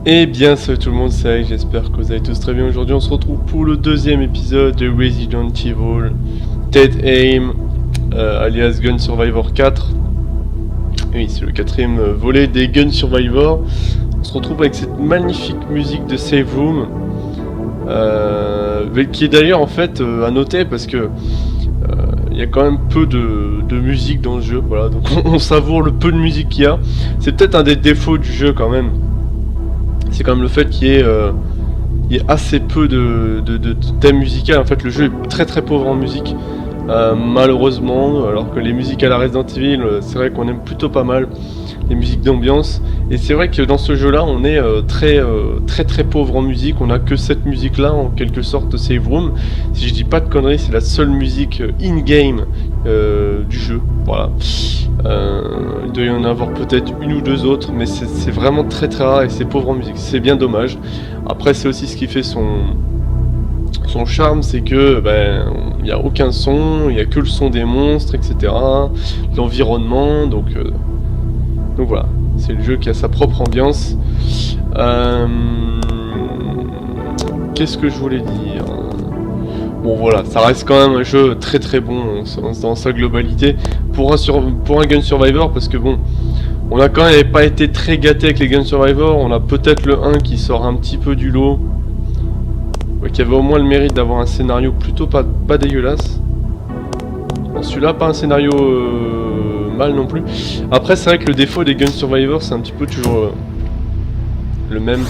Eh bien salut tout le monde, c'est Alex, j'espère que vous allez tous très bien. Aujourd'hui on se retrouve pour le deuxième épisode de Resident Evil Dead Aim, alias Gun Survivor 4. Oui, c'est le quatrième volet des Gun Survivor. On se retrouve avec cette magnifique musique de Save Room, qui est d'ailleurs en fait à noter parce que il y a quand même peu de musique dans le jeu, voilà, donc on savoure le peu de musique qu'il y a. C'est peut-être un des défauts du jeu quand même. C'est quand même le fait qu'il y ait assez peu de thèmes musicaux. En fait, le jeu est très très pauvre en musique, malheureusement, alors que les musiques à la Resident Evil, c'est vrai qu'on aime plutôt pas mal les musiques d'ambiance. Et c'est vrai que dans ce jeu-là, on est très pauvre en musique. On a que cette musique-là, en quelque sorte, Save Room. Si je dis pas de conneries, c'est la seule musique in-game du jeu. Voilà. Il doit y en avoir peut-être une ou deux autres, mais c'est vraiment très rare et c'est pauvre en musique. C'est bien dommage. Après, c'est aussi ce qui fait son charme, c'est que il n'y a aucun son, il n'y a que le son des monstres, etc. L'environnement, donc voilà. C'est le jeu qui a sa propre ambiance. Qu'est-ce que je voulais dire ? Bon voilà, ça reste quand même un jeu très bon dans sa globalité pour un Gun Survivor, parce que bon, on a quand même pas été très gâté avec les Gun Survivor. On a peut-être le 1 qui sort un petit peu du lot, qui avait au moins le mérite d'avoir un scénario plutôt pas dégueulasse. Bon, celui-là pas un scénario mal non plus. Après c'est vrai que le défaut des Gun Survivor, c'est un petit peu toujours le même.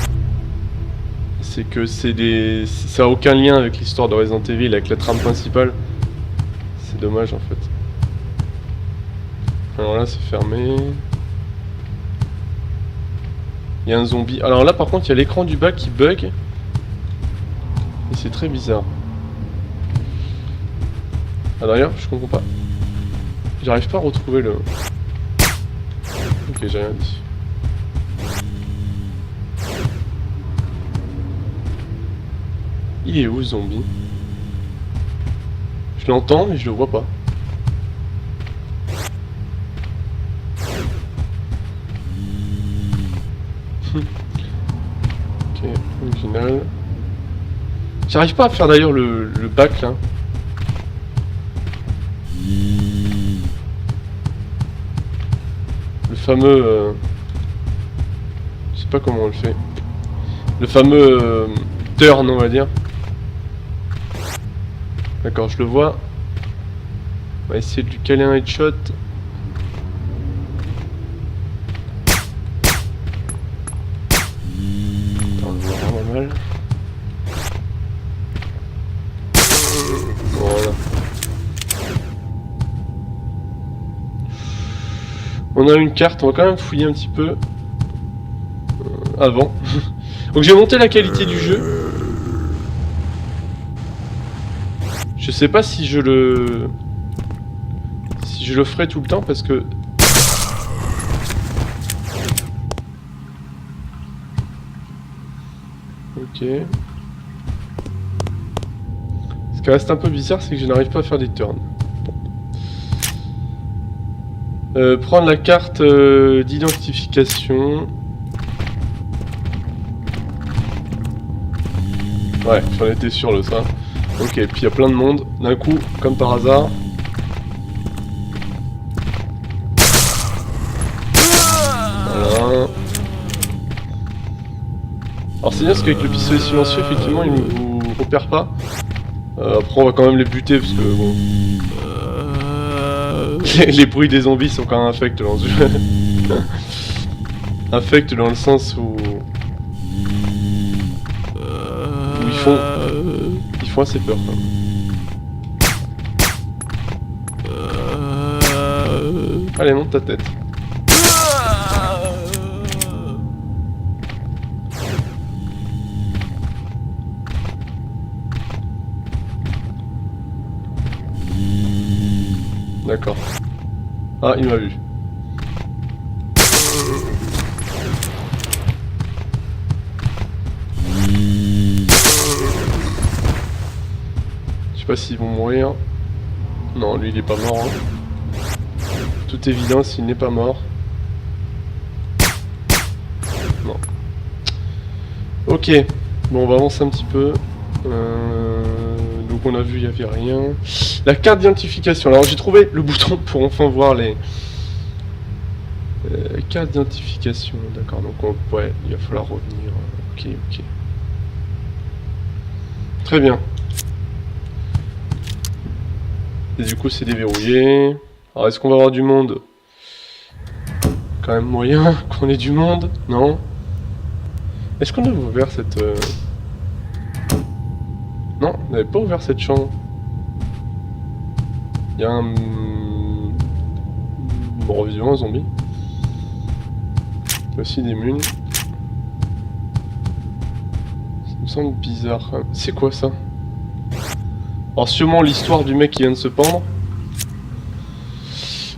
C'est que ça a aucun lien avec l'histoire de Resident Evil, avec la trame principale. C'est dommage en fait. Alors là c'est fermé. Il y a un zombie. Alors là par contre il y a l'écran du bas qui bug. Et c'est très bizarre. Ah d'ailleurs je comprends pas. J'arrive pas à retrouver le... Ok, j'ai rien dit. Il est où ce zombie? Je l'entends mais je le vois pas. Ok, original. J'arrive pas à faire d'ailleurs le bac là. Le fameux... je sais pas comment on le fait. Le fameux turn, on va dire. D'accord, je le vois. On va essayer de lui caler un headshot. On le voit vraiment mal. Voilà. On a une carte, on va quand même fouiller un petit peu avant. Donc j'ai monté la qualité du jeu. Je sais pas si je le ferai tout le temps parce que... Ok. Ce qui reste un peu bizarre, c'est que je n'arrive pas à faire des turns. Prendre la carte d'identification. Ouais, j'en étais sûr le ça. Ok, puis il y a plein de monde, d'un coup, comme par hasard. Voilà. Alors c'est bien parce qu'avec le pistolet silencieux, effectivement, il ne vous repère pas. Après on va quand même les buter parce que bon... les bruits des zombies sont quand même infects dans ce jeu. Infects dans le sens où ils font assez peur quand même. Allez, monte ta tête. D'accord. Ah, il m'a vu. Je sais pas s'ils vont mourir. Non, lui il est pas mort. Hein. Toute évidence, il n'est pas mort. Non. Ok, bon on va avancer un petit peu. Donc on a vu, il n'y avait rien. La carte d'identification. Alors j'ai trouvé le bouton pour enfin voir les... carte d'identification, d'accord, donc ouais, il va falloir revenir. Ok, ok. Très bien. Et du coup c'est déverrouillé. Alors est-ce qu'on va avoir du monde? Quand même moyen qu'on ait du monde, non? Est-ce qu'on a ouvert cette... Non, on n'avait pas ouvert cette chambre. Il y a un... Bon, visiblement un zombie. Il y a aussi des mules. Ça me semble bizarre. C'est quoi ça? Alors sûrement l'histoire du mec qui vient de se pendre.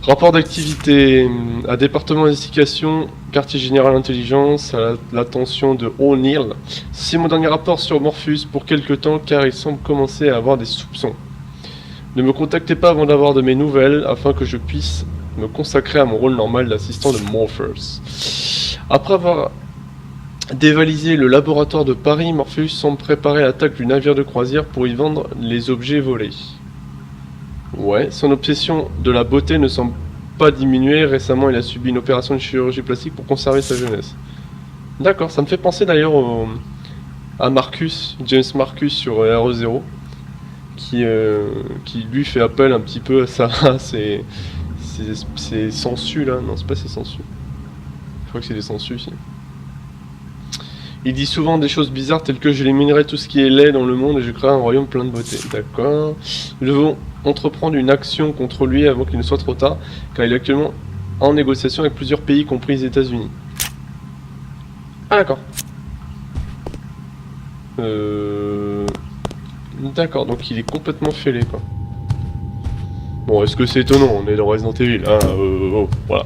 Rapport d'activité à département d'investigation, quartier général intelligence, à l'attention de O'Neill. C'est mon dernier rapport sur Morpheus pour quelque temps car il semble commencer à avoir des soupçons. Ne me contactez pas avant d'avoir de mes nouvelles afin que je puisse me consacrer à mon rôle normal d'assistant de Morpheus. Après avoir dévalisé le laboratoire de Paris, Morpheus semble préparer l'attaque du navire de croisière pour y vendre les objets volés. Ouais, son obsession de la beauté ne semble pas diminuer. Récemment, il a subi une opération de chirurgie plastique pour conserver sa jeunesse. D'accord, ça me fait penser d'ailleurs à Marcus, James Marcus sur RE0, qui lui fait appel un petit peu à ça, à ses sangsues là. Non, c'est pas ses sangsues. Je crois que c'est des sangsues ici. Il dit souvent des choses bizarres telles que j'éliminerai tout ce qui est laid dans le monde et je créerai un royaume plein de beauté. D'accord. Nous devons entreprendre une action contre lui avant qu'il ne soit trop tard, car il est actuellement en négociation avec plusieurs pays, compris les États-Unis. Ah d'accord. D'accord, donc il est complètement fêlé quoi. Bon, est-ce que c'est étonnant? On est dans Resident Evil. Ah, voilà.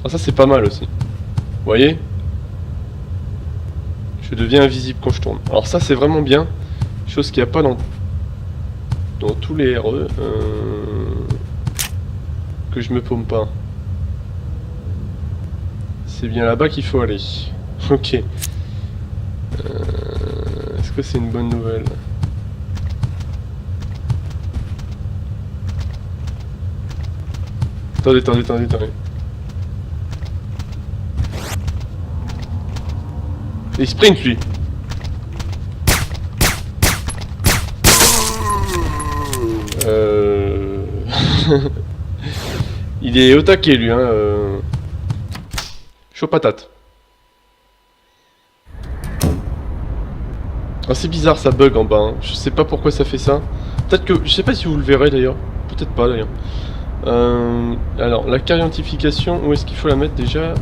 Ah ça c'est pas mal aussi. Vous voyez? Je deviens invisible quand je tourne. Alors ça c'est vraiment bien. Chose qu'il n'y a pas dans tous les RE. Que je me paume pas. C'est bien là-bas qu'il faut aller. Ok. Est-ce que c'est une bonne nouvelle? Attendez. Il sprint lui. Il est au taquet lui hein. Chaud patate. Ah, c'est bizarre ça bug en bas hein. Je sais pas pourquoi ça fait ça. Peut-être que... Je sais pas si vous le verrez d'ailleurs. Peut-être pas d'ailleurs. Alors la carte d'identification, où est-ce qu'il faut la mettre déjà?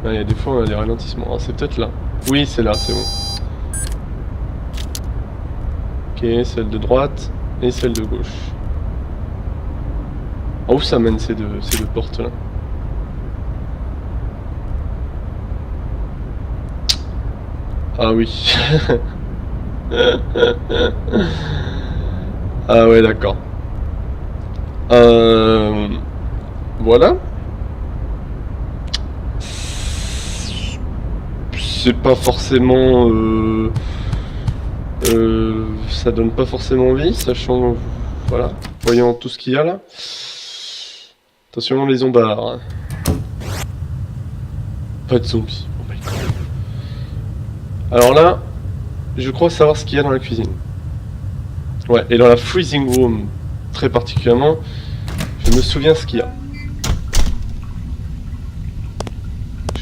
Ah, il y a des fois on a des ralentissements. Ah, c'est peut-être là. Oui, c'est là, c'est bon. Ok, celle de droite et celle de gauche. Oh, où ça mène ces deux portes là? Ah oui. Ah ouais, d'accord. Voilà. C'est pas forcément... ça donne pas forcément envie, sachant... Voilà, voyant tout ce qu'il y a là. Attention les zombards. Pas de zombies. Oh my God. Alors là, je crois savoir ce qu'il y a dans la cuisine. Ouais, et dans la freezing room, très particulièrement, je me souviens ce qu'il y a.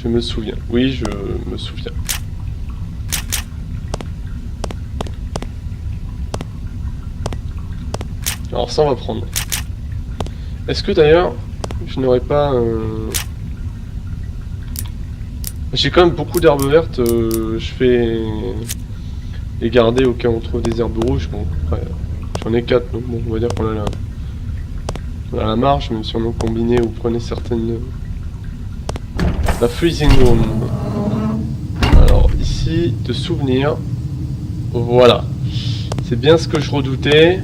Je me souviens. Oui, je me souviens. Alors ça, on va prendre. Est-ce que d'ailleurs, je n'aurais pas... J'ai quand même beaucoup d'herbes vertes, je vais les garder au cas où on trouve des herbes rouges. Bon, après, j'en ai 4, donc bon, on va dire qu'on a la marge, même si on en combinait ou prenait certaines... La freezing room. Alors ici, de souvenirs. Voilà. C'est bien ce que je redoutais.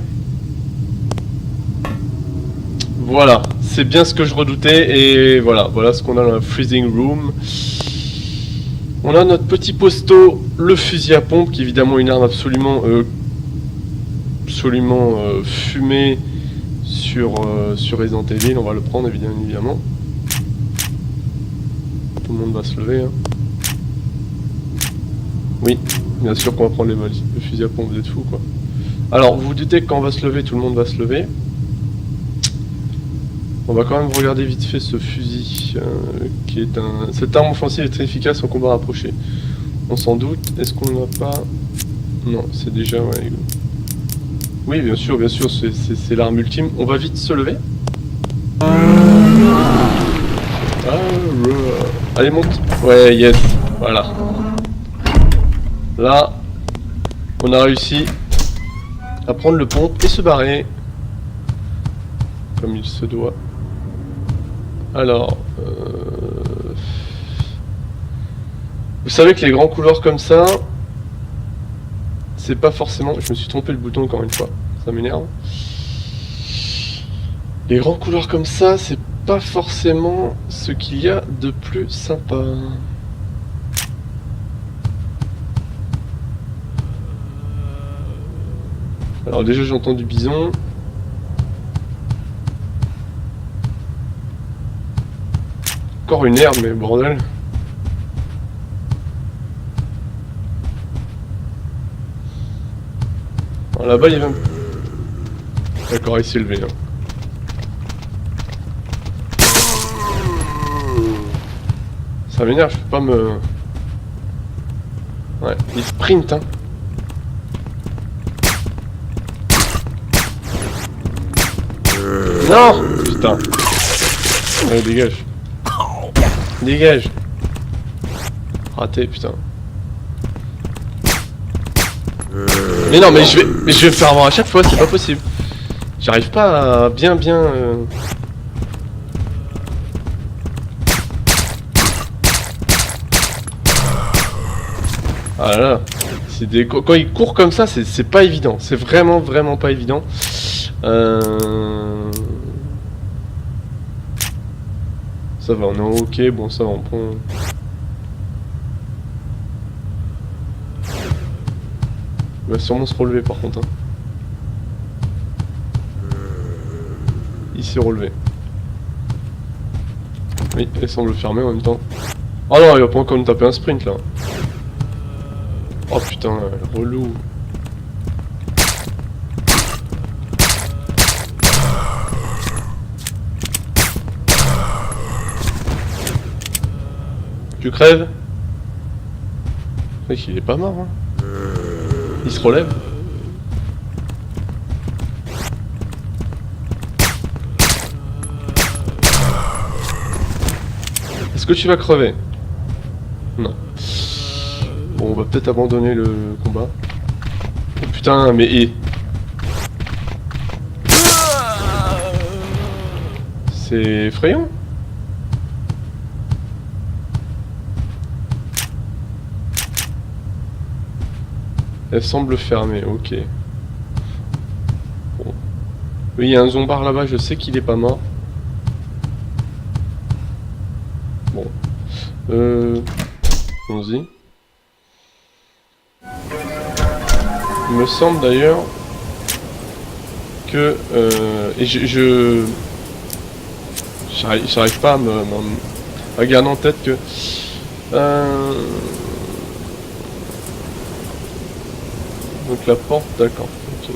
Voilà. C'est bien ce que je redoutais. Et voilà. Voilà ce qu'on a dans la freezing room. On a notre petit posto, le fusil à pompe, qui est évidemment une arme absolument fumée sur Resident Evil. On va le prendre évidemment. Tout le monde va se lever. Hein. Oui, bien sûr qu'on va prendre le fusil à pompe, vous êtes fous quoi. Alors, vous vous doutez que quand on va se lever, tout le monde va se lever. On va quand même regarder vite fait ce fusil, qui est un... Cette arme offensive est très efficace en combat rapproché. On s'en doute. Est-ce qu'on n'a pas... Non, c'est déjà... Ouais. Oui, bien sûr, c'est l'arme ultime. On va vite se lever. Allez, monte. Ouais, yes. Voilà. Là, on a réussi à prendre le pont et se barrer. Comme il se doit. Alors... Vous savez que les grands couloirs comme ça... C'est pas forcément... Je me suis trompé le bouton encore une fois. Ça m'énerve. Les grands couloirs comme ça, c'est pas forcément ce qu'il y a de plus sympa. Alors déjà j'entends du bison. Encore une herbe, mais bordel. Là-bas il y avait un... D'accord, il s'est levé. Hein. Ça m'énerve, je peux pas me... Ouais, il sprint hein. Non. Putain. Ouais, dégage. Dégage. Raté, putain. Mais non, mais je vais me faire avoir à chaque fois, c'est pas possible. J'arrive pas à bien... Ah là là. Quand il court comme ça, c'est pas évident. C'est vraiment pas évident. Ça va, on est ok, bon ça va, on prend... Il va sûrement se relever par contre. Hein. Il s'est relevé. Oui, il semble fermer en même temps. Oh non, il va pas encore nous taper un sprint là. Oh putain, relou. Tu crèves? Mec, il est pas mort, hein. Il se relève. Est-ce que tu vas crever? Non. Bon, on va peut-être abandonner le combat. Oh putain, mais... C'est effrayant. Elle semble fermée, ok. Bon. Oui, il y a un zombard là-bas, je sais qu'il est pas mort. Bon. Allons-y. Il me semble d'ailleurs que... et j'arrive pas à garder en tête que... Donc la porte, d'accord. Okay.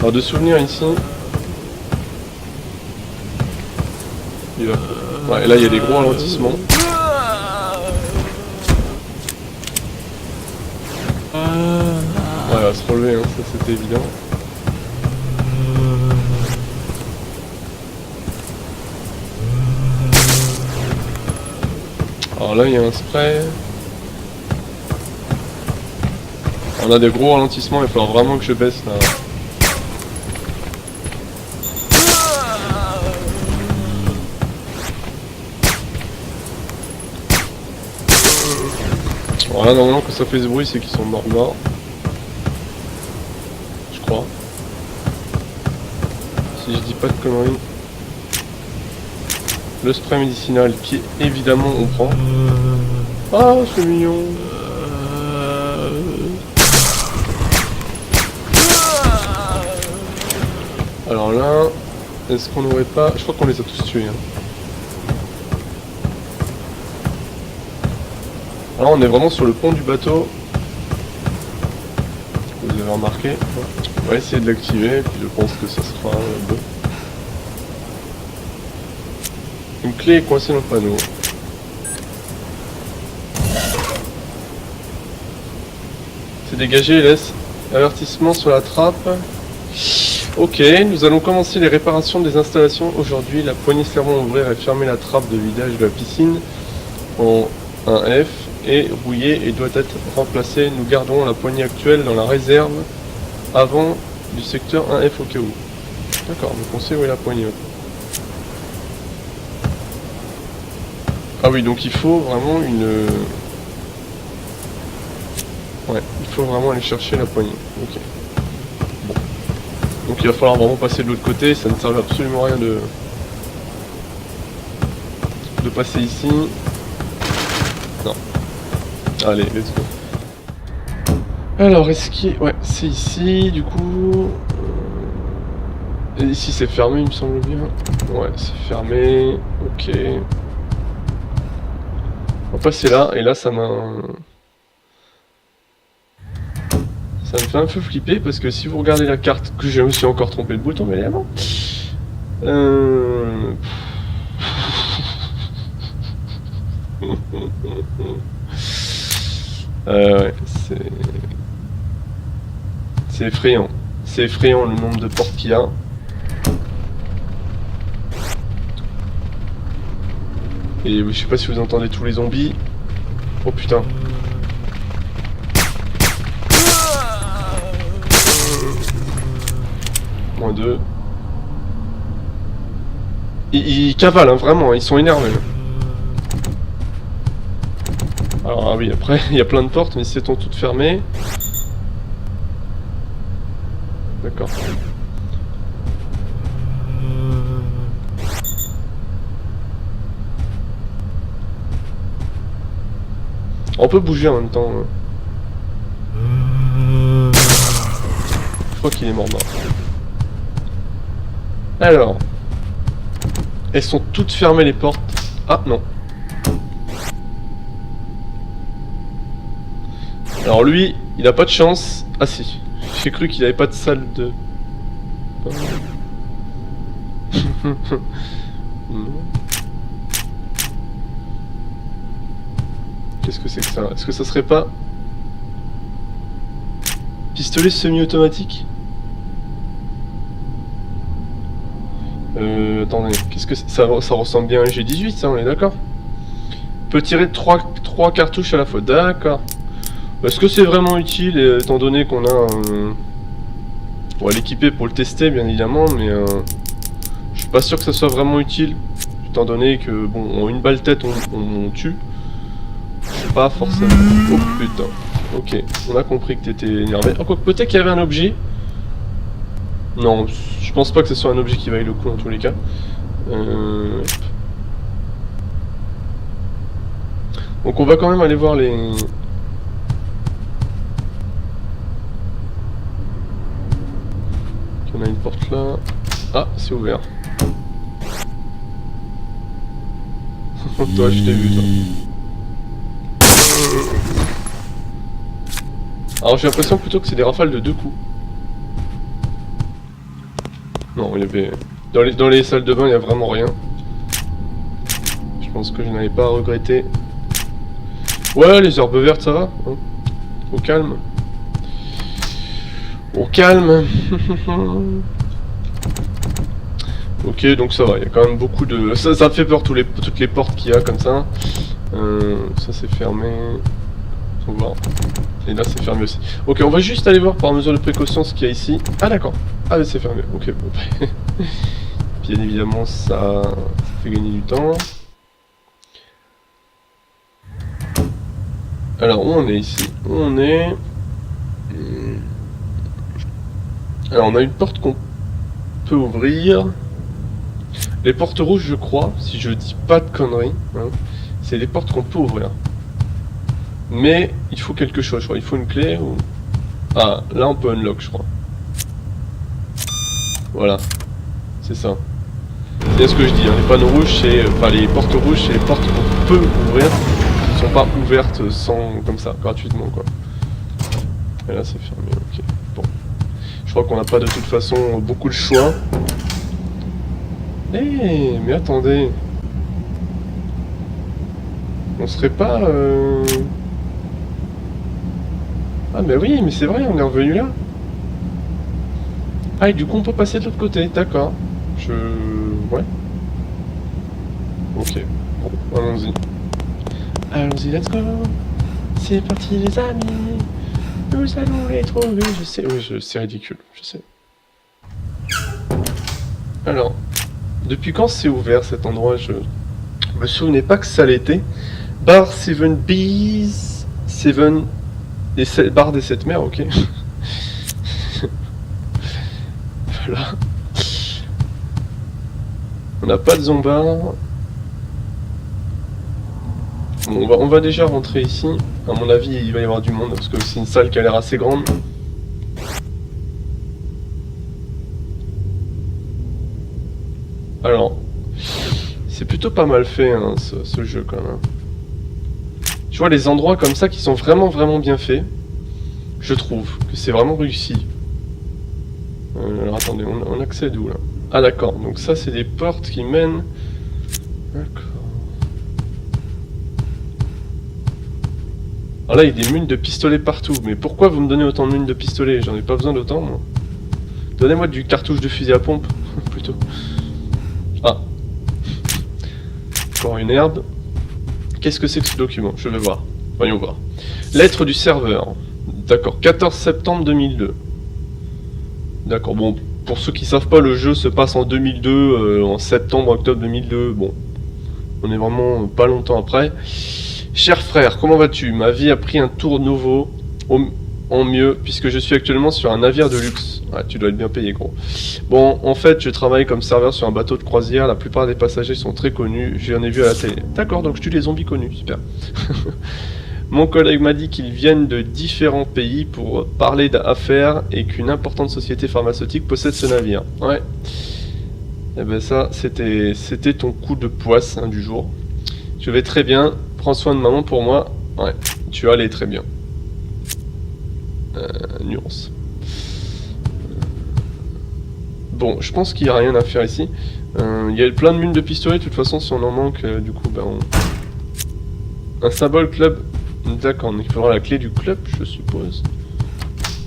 Alors de souvenirs ici. Il va... Ouais, et là il y a des gros ralentissements. Ouais, il va se relever, hein, ça c'était évident. Alors là il y a un spray. On a des gros ralentissements, il va falloir vraiment que je baisse là. Voilà, normalement quand ça fait ce bruit c'est qu'ils sont morts. Je crois. Si je dis pas de conneries. Le spray médicinal qui évidemment on prend. Ah, c'est mignon. Alors là, est-ce qu'on n'aurait pas... Je crois qu'on les a tous tués. Hein. Alors on est vraiment sur le pont du bateau. Vous avez remarqué. On va essayer de l'activer, puis je pense que ça sera bon. Une clé est coincée dans le panneau. C'est dégagé, laisse. Avertissement sur la trappe. Ok, nous allons commencer les réparations des installations aujourd'hui. La poignée servant à ouvrir et fermer la trappe de vidage de la piscine en 1F est rouillée et doit être remplacée. Nous garderons la poignée actuelle dans la réserve avant du secteur 1F au cas où. D'accord, donc on sait où est la poignée. Ah oui, donc il faut vraiment une... Ouais, il faut vraiment aller chercher la poignée. Ok. Bon. Donc il va falloir vraiment passer de l'autre côté, ça ne sert absolument à rien de passer ici. Non. Allez, let's go. Alors, est-ce qu'il... Ouais, c'est ici, du coup... Et ici c'est fermé, il me semble bien. Ouais, c'est fermé. Ok. On va passer là, et là ça m'a... Ça me fait un peu flipper, parce que si vous regardez la carte, que j'ai aussi encore trompé le bouton, mais évidemment... Ouais, c'est effrayant. C'est effrayant le nombre de portes qu'il y a. Et je sais pas si vous entendez tous les zombies. Oh putain. Moins 2. Ils cavalent, hein, vraiment, ils sont énervés. Alors, ah oui, après, il y a plein de portes, mais c'est toutes fermées. D'accord. On peut bouger en même temps. Je crois qu'il est mort. Alors. Elles sont toutes fermées les portes. Ah non. Alors lui, il a pas de chance. Ah si. J'ai cru qu'il avait pas de salle de... Qu'est-ce que c'est que ça? Est-ce que ça serait pas... Pistolet semi-automatique? Attendez, qu'est-ce que ça ressemble bien à un G18, ça, on est d'accord? Peut tirer 3 cartouches à la fois, d'accord. Est-ce que c'est vraiment utile, étant donné qu'on a... On va l'équiper pour le tester, bien évidemment, mais... je suis pas sûr que ça soit vraiment utile, étant donné que, bon, en une balle tête, on tue. Je sais pas forcément... Oh putain. Ok, on a compris que t'étais énervé. Oh, quoi, peut-être qu'il y avait un objet. Non, je pense pas que ce soit un objet qui vaille le coup en tous les cas. Donc on va quand même aller voir les... On a une porte là. Ah, c'est ouvert. Toi, je t'ai vu, toi. Alors j'ai l'impression plutôt que c'est des rafales de 2 coups. Non, il y avait... Dans les salles de bain, il n'y a vraiment rien. Je pense que je n'avais pas à regretter. Ouais, les herbes vertes, ça va, hein. Au calme. Au calme. Ok, donc ça va, il y a quand même beaucoup de... Ça me fait peur, toutes les portes qu'il y a comme ça. Ça c'est fermé. On va voir. Et là c'est fermé aussi. Ok, on va juste aller voir par mesure de précaution ce qu'il y a ici. Ah d'accord. Ah mais c'est fermé. Ok, bon. Bien évidemment ça fait gagner du temps. Alors où on est ici? Où on est... Alors on a une porte qu'on peut ouvrir. Les portes rouges, je crois, si je dis pas de conneries, hein, c'est des portes qu'on peut ouvrir. Mais il faut quelque chose, je crois. Il faut une clé ou... Ah, là on peut unlock, je crois. Voilà. C'est ça. C'est bien ce que je dis, hein. Les panneaux rouges, c'est... Enfin, les portes rouges, c'est les portes qu'on peut ouvrir. Qui sont pas ouvertes sans... Comme ça, gratuitement, quoi. Et là, c'est fermé, ok. Bon. Je crois qu'on n'a pas de toute façon beaucoup de choix. Eh, mais attendez. On serait pas... Ah mais oui, mais c'est vrai, on est revenu là. Ah et du coup on peut passer de l'autre côté, d'accord. Ouais. Ok, bon, allons-y. Allons-y, let's go. C'est parti les amis. Nous allons les trouver, je sais. Oui, c'est ridicule, je sais. Alors, depuis quand c'est ouvert cet endroit? Je me souvenais pas que ça l'était. Bar 7 Bees 7... Bar des 7 mers, ok. Voilà. On n'a pas de zombar. Bon, on va déjà rentrer ici. À mon avis, il va y avoir du monde, parce que c'est une salle qui a l'air assez grande. Alors, c'est plutôt pas mal fait, hein, ce jeu, quand même. Tu vois, les endroits comme ça qui sont vraiment bien faits, je trouve que c'est vraiment réussi. Alors attendez, on accède où là? Ah d'accord, donc ça c'est des portes qui mènent... D'accord. Alors là il y a des mines de pistolets partout, mais pourquoi vous me donnez autant de mines de pistolets? J'en ai pas besoin d'autant moi. Donnez-moi du cartouche de fusil à pompe, plutôt. Ah. Encore une herbe. Qu'est-ce que c'est que ce document? Je vais voir. Voyons voir. Lettre du serveur. D'accord, 14 septembre 2002. D'accord, bon, pour ceux qui savent pas, le jeu se passe en 2002, en septembre-octobre 2002, bon, on est vraiment pas longtemps après. Cher frère, comment vas-tu? Ma vie a pris un tour nouveau, en mieux, puisque je suis actuellement sur un navire de luxe. Ouais, tu dois être bien payé, gros. Bon, en fait, je travaille comme serveur sur un bateau de croisière, la plupart des passagers sont très connus, j'en ai vu à la télé. D'accord, donc je tue les zombies connus, super. Mon collègue m'a dit qu'ils viennent de différents pays pour parler d'affaires et qu'une importante société pharmaceutique possède ce navire. Ouais. Et ben ça, c'était ton coup de poisse hein, du jour. Je vais très bien. Prends soin de maman pour moi. Ouais, tu allais très bien. Nuance. Bon, je pense qu'il n'y a rien à faire ici. Il y a plein de mines de pistolets. De toute façon, si on en manque, du coup, ben un symbole club. D'accord, il faudra la clé du club, je suppose.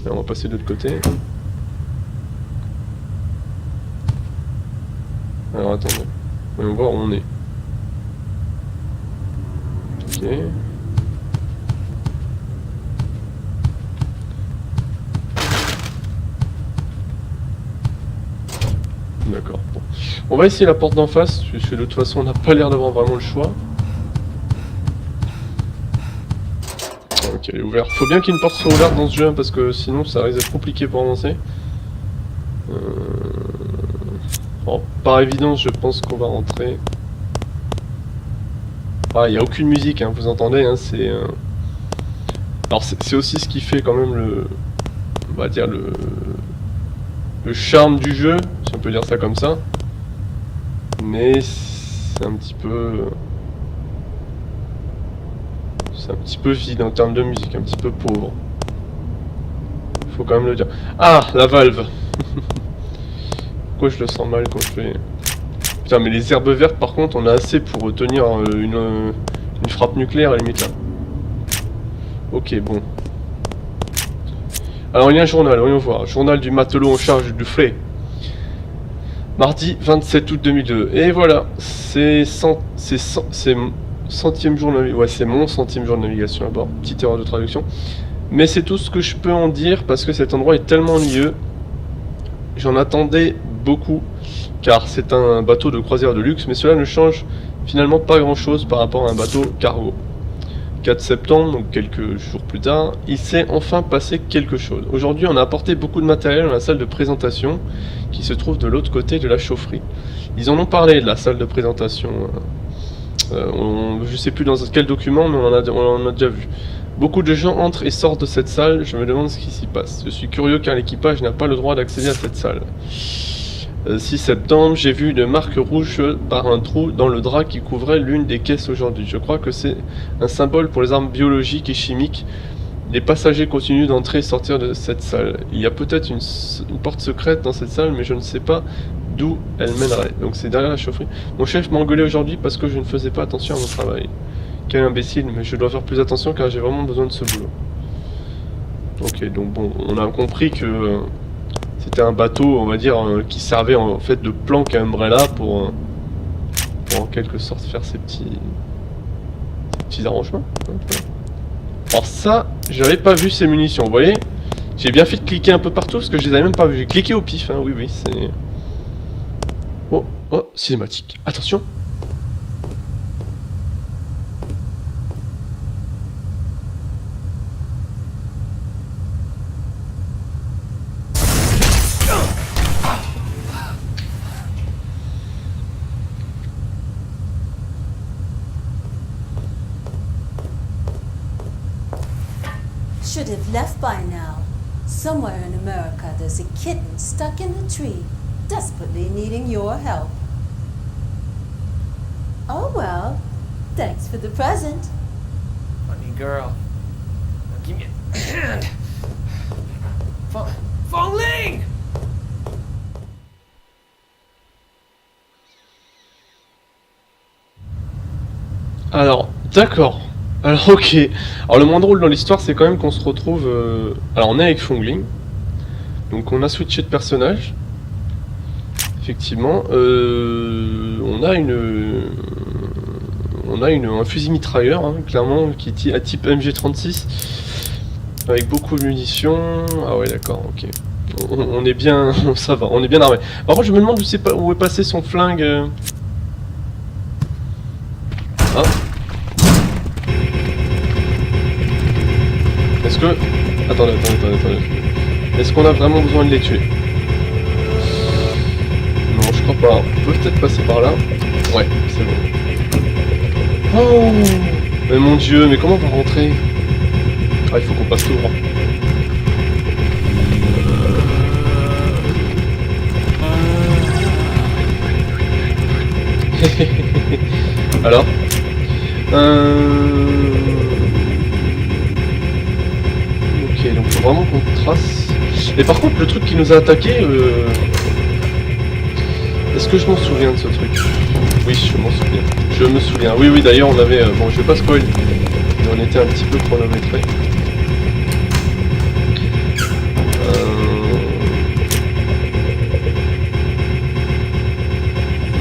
Et on va passer de l'autre côté. Alors attendez, voyons voir où on est. Ok. D'accord, bon. On va essayer la porte d'en face, puisque de toute façon on n'a pas l'air d'avoir vraiment le choix. Ok, elle est ouverte. Faut bien qu'une porte soit ouverte dans ce jeu, hein, parce que sinon ça risque d'être compliqué pour avancer. Alors, par évidence, je pense qu'on va rentrer. Ah, il n'y a aucune musique, hein, vous entendez, hein, c'est... Alors c'est aussi ce qui fait quand même on va dire le charme du jeu, si on peut dire ça comme ça. Mais c'est un petit peu... C'est un petit peu vide en termes de musique, un petit peu pauvre. Faut quand même le dire. Ah, la valve. Pourquoi je le sens mal quand je fais... Putain, mais les herbes vertes par contre, on a assez pour tenir une frappe nucléaire à la limite là. Ok, bon. Alors il y a un journal, voyons voir. Journal du matelot en charge du frais. Mardi 27 août 2002. Et voilà, c'est centième jour de navigation. Ouais, c'est mon centième jour de navigation à bord. Petite erreur de traduction. Mais c'est tout ce que je peux en dire parce que cet endroit est tellement ennuyeux. J'en attendais beaucoup car c'est un bateau de croisière de luxe, mais cela ne change finalement pas grand chose par rapport à un bateau cargo. 4 septembre, donc quelques jours plus tard, il s'est enfin passé quelque chose. Aujourd'hui, on a apporté beaucoup de matériel dans la salle de présentation qui se trouve de l'autre côté de la chaufferie. Ils en ont parlé de la salle de présentation. Je sais plus dans quel document, mais on en a déjà vu. Beaucoup de gens entrent et sortent de cette salle, je me demande ce qui s'y passe. Je suis curieux car l'équipage n'a pas le droit d'accéder à cette salle. 6 septembre, j'ai vu une marque rouge par un trou dans le drap qui couvrait l'une des caisses aujourd'hui. Je crois que c'est un symbole pour les armes biologiques et chimiques. Les passagers continuent d'entrer et sortir de cette salle. Il y a peut-être une porte secrète dans cette salle, mais je ne sais pas d'où elle mènerait. Donc c'est derrière la chaufferie. Mon chef m'a engueulé aujourd'hui parce que je ne faisais pas attention à mon travail. Quel imbécile, mais je dois faire plus attention car j'ai vraiment besoin de ce boulot. Ok, donc bon, on a compris que c'était un bateau, on va dire, qui servait en fait de planque à Umbrella pour en quelque sorte faire ces petits arrangements. Alors ça, j'avais pas vu ces munitions, vous voyez? J'ai bien fait de cliquer un peu partout parce que je les avais même pas vues. J'ai cliqué au pif, hein, oui, c'est... Oh, cinématique. Attention. Should have left by now. Somewhere in America, there's a kitten stuck in a tree, desperately needing your help. Oh well, thanks for the present. Funny girl. Now give me a hand. Fong Ling! Alors, d'accord. Alors ok, alors le moins drôle dans l'histoire c'est quand même qu'on se retrouve... Alors on est avec Fongling, donc on a switché de personnage, effectivement, on a un fusil mitrailleur, hein, clairement, qui est à type MG36, avec beaucoup de munitions, ah ouais d'accord, ok, on est bien, ça va, on est bien armé. Par contre je me demande où est passé son flingue... Ah. Est-ce que... Attendez. Est-ce qu'on a vraiment besoin de les tuer? Non, je crois pas. On peut peut-être passer par là. Ouais, c'est bon. Oh! Mais mon dieu, mais comment on va rentrer? Ah, il faut qu'on passe tout droit. Alors? Ok, donc faut vraiment qu'on trace. Et par contre, le truc qui nous a attaqué, est-ce que je m'en souviens de ce truc? Oui, je m'en souviens. Je me souviens. Oui, d'ailleurs, on avait... Bon, je vais pas spoil, mais on était un petit peu chronométré.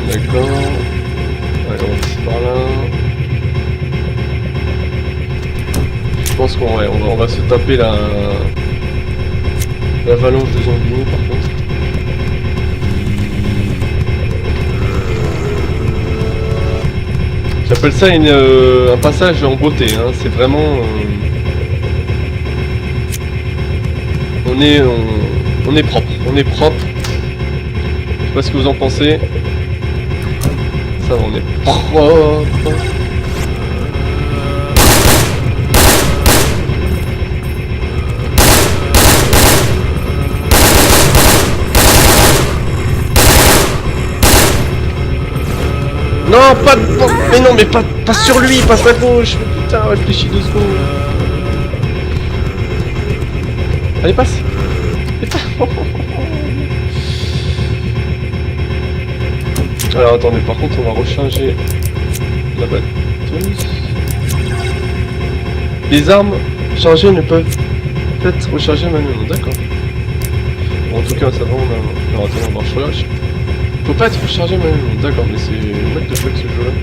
D'accord. Allez, on va passer par là. Je pense qu'on va se taper l'avalanche de zombies par contre. J'appelle ça un passage en beauté, hein. C'est vraiment... on est propre, Je sais pas ce que vous en pensez. Ça va, on est propre. Non, pas de... Mais non, mais pas sur lui, passe à gauche. Putain, réfléchis 2 secondes. Allez, passe. Alors, attendez, par contre, on va recharger la batteuse. Les armes chargées ne peuvent être rechargées manuellement, d'accord. Bon, en tout cas, ça va, on a... Alors, attends, on marche relâche. Faut pas être rechargé manuellement, d'accord, mais c'est... What the fuck ce jeu-là.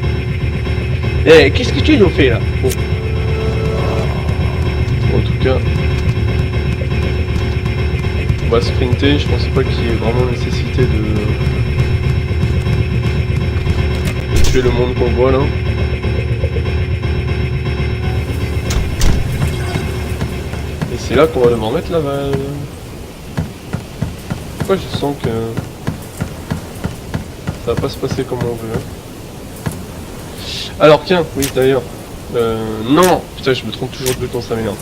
Eh, qu'est-ce que tu nous fais là? Bon. En tout cas... On va sprinter, je pense pas qu'il y ait vraiment nécessité de tuer le monde qu'on voit là. Et c'est là qu'on va devoir mettre la valve. Pourquoi je sens que... Ça va pas se passer comme on veut. Hein. Alors tiens, oui d'ailleurs. Non, putain je me trompe toujours de but quand ça m'énerve.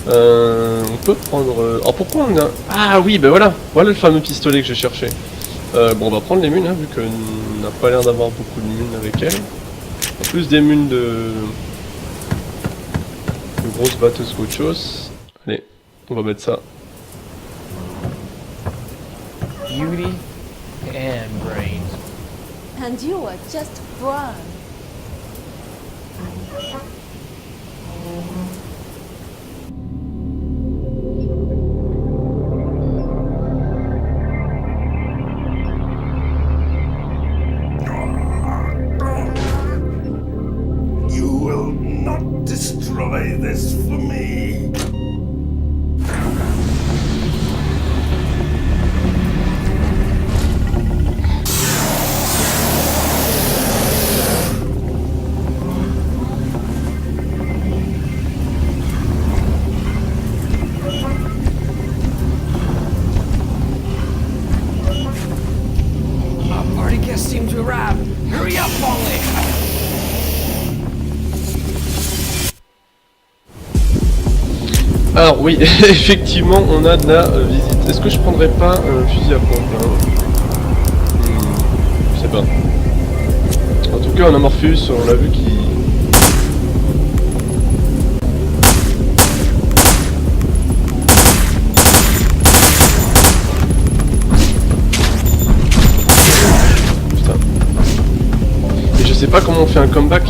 On peut prendre... Alors pourquoi on a... Ah oui, ben voilà. Voilà le fameux pistolet que je cherchais. Bon, on va prendre les munes, hein, vu qu'on n'a pas l'air d'avoir beaucoup de munes avec elle. En plus des munes de grosses batteuses qu'autre chose. Allez, on va mettre ça. Beauty and brains. And you are just brawn. You will not destroy this for me. Our party guests seem to arrive. Hurry up, Polly! Alors oui, effectivement, on a de la visite. Est-ce que je prendrais pas un fusil à pompe hein Je sais pas. En tout cas, on a Morpheus, on l'a vu qui... Putain. Et je sais pas comment on fait un comeback.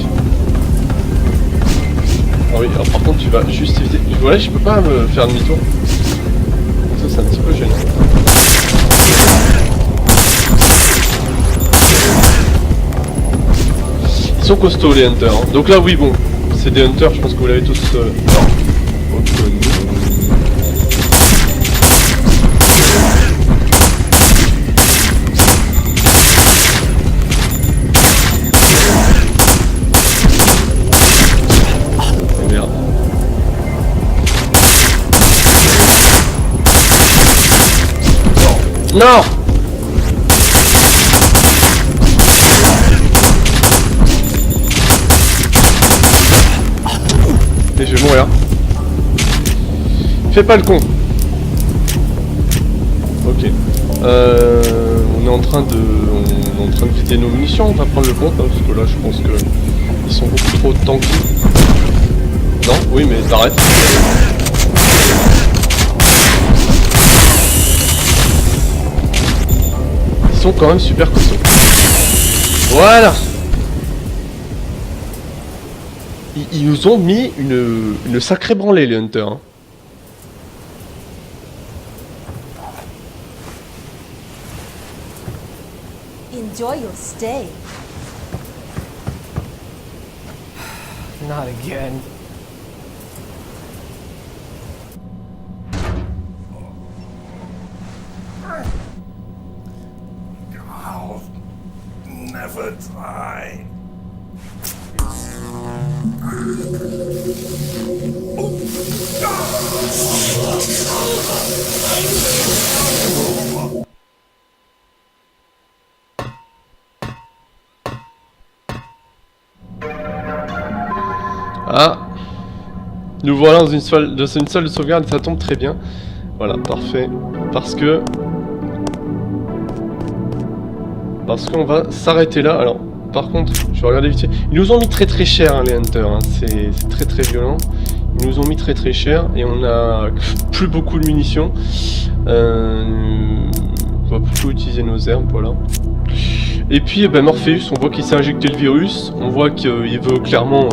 Ah oui, alors par contre tu vas juste éviter... Voilà, je peux pas me faire demi-tour. Ça c'est un petit peu gênant. Ils sont costauds les hunters. Hein. Donc là oui bon, c'est des hunters, je pense que vous l'avez tous... reconnus. Non! Et je vais mourir. Fais pas le con. Ok. On est en train de vider nos munitions, on va prendre le compte, hein, parce que là je pense que ils sont beaucoup trop tanky. Non? Oui mais t'arrêtes. Ils sont quand même super costauds. Voilà. Ils nous ont mis une sacrée branlée les hunters. Hein. Enjoy your stay. Not again. I'll never die. Ah, nous voilà dans une salle de sauvegarde, ça tombe très bien. Voilà, parfait. Parce qu'on va s'arrêter là. Alors, par contre, je vais regarder vite fait. Ils nous ont mis très très cher hein, les hunters. Hein. C'est très très violent. Ils nous ont mis très très cher et on a plus beaucoup de munitions. On va plutôt utiliser nos herbes, voilà. Et puis, ben, Morpheus, on voit qu'il s'est injecté le virus. On voit qu'il veut clairement.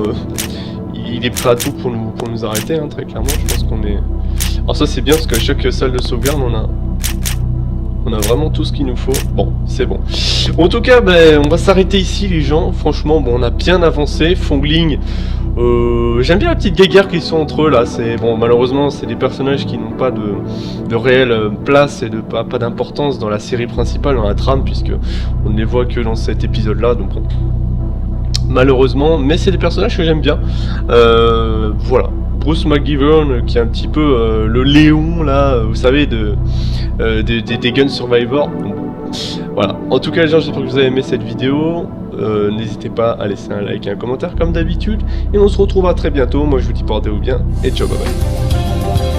Il est prêt à tout pour nous arrêter, hein, très clairement. Je pense qu'on est. Alors ça c'est bien parce qu'à chaque salle de sauvegarde on a vraiment tout ce qu'il nous faut. Bon, c'est bon. En tout cas, ben, on va s'arrêter ici les gens. Franchement, bon, on a bien avancé. Fongling, j'aime bien la petite guéguerre qu'ils sont entre eux là. C'est bon, malheureusement, c'est des personnages qui n'ont pas de réelle place et pas d'importance dans la série principale, dans la trame, puisque on ne les voit que dans cet épisode-là. Donc bon, malheureusement, mais c'est des personnages que j'aime bien. Voilà. Bruce McGivern qui est un petit peu le Léon là, vous savez, des Gun Survivor. Donc, Voilà, en tout cas les gens, j'espère que vous avez aimé cette vidéo. N'hésitez pas à laisser un like et un commentaire comme d'habitude. Et on se retrouvera très bientôt. Moi je vous dis portez-vous bien et ciao, bye bye.